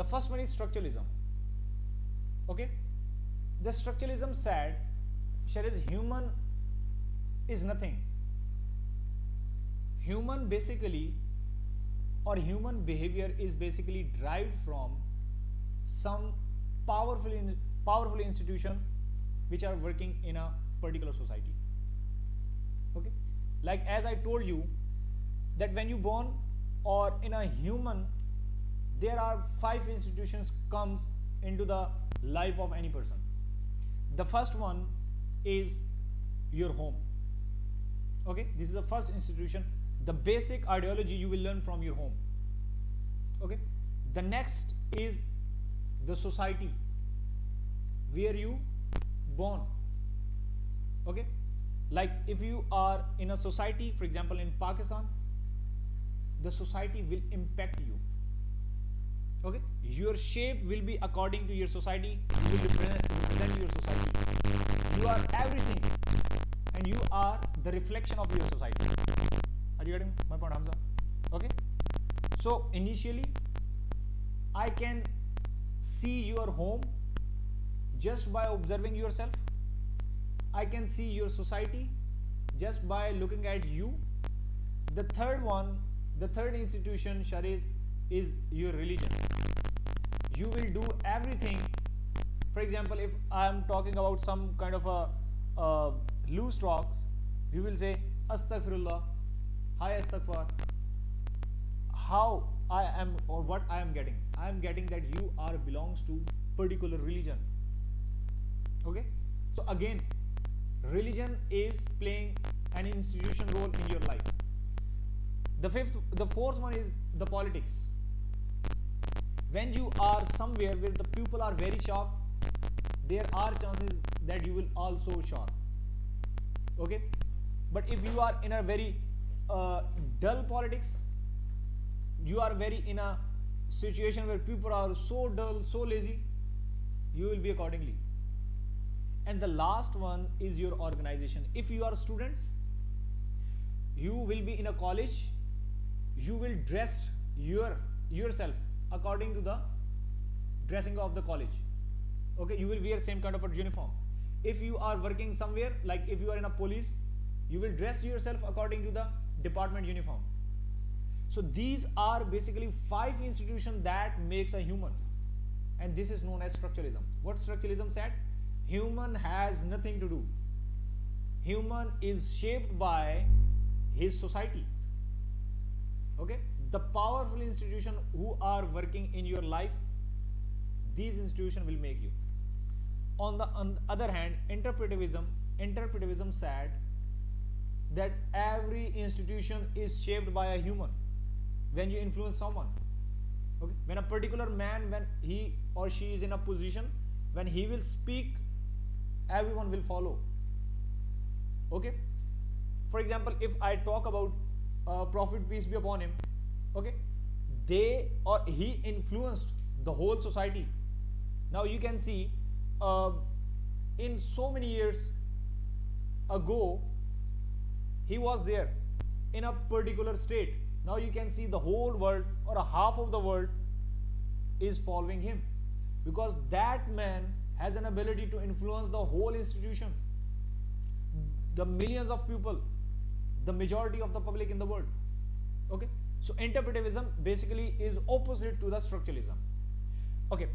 The first one is structuralism. Okay, the structuralism said, human is nothing. Human basically, or human behavior is basically derived from some powerful institution which are working in a particular society. Okay, like as I told you that when you born or in a human, there are 5 institutions comes into the life of any person. The first one is your home. Okay, this is the first institution. The basic ideology you will learn from your home. Okay, the next is the society where you born. Okay, like if you are in a society, for example in Pakistan, the society will impact you. Okay, your shape will be according to your society. You will represent your society. You are everything and you are the reflection of your society. Are you getting my point, Hamza? Okay, so initially I can see your home just by observing yourself. I can see your society just by looking at you. The third one, the third institution, Shariz, is your religion. You will do everything. For example, if I am talking about some kind of a loose talk, you will say Astaghfirullah, Hi Astaghfar. How I am or what I am getting? I am getting that you are belongs to particular religion. Okay, so again, religion is playing an institution role in your life. The fourth one is the politics. When you are somewhere where the people are very sharp, there are chances that you will also sharp. Okay, but if you are in a very dull politics, you are very in a situation where people are so dull, so lazy, you will be accordingly. And the last one is your organization. If you are students, you will be in a college, you will dress yourself according to the dressing of the college. Okay, you will wear same kind of a uniform. If you are working somewhere, like if you are in a police, you will dress yourself according to the department uniform. So these are basically 5 institutions that makes a human, and this is known as structuralism. What structuralism said? Human has nothing to do. Human is shaped by his society. Okay, the powerful institution who are working in your life, these institutions will make you. On the other hand, interpretivism said that every institution is shaped by a human. When you influence someone, okay, when a particular man, when he or she is in a position, when he will speak, everyone will follow. Okay, for example, if I talk about Prophet, peace be upon him, okay, he influenced the whole society. Now you can see in so many years ago, he was there in a particular state. Now you can see the whole world or a half of the world is following him, because that man has an ability to influence the whole institutions, the millions of people, the majority of the public in the world. Okay, so interpretivism basically is opposite to the structuralism. Okay,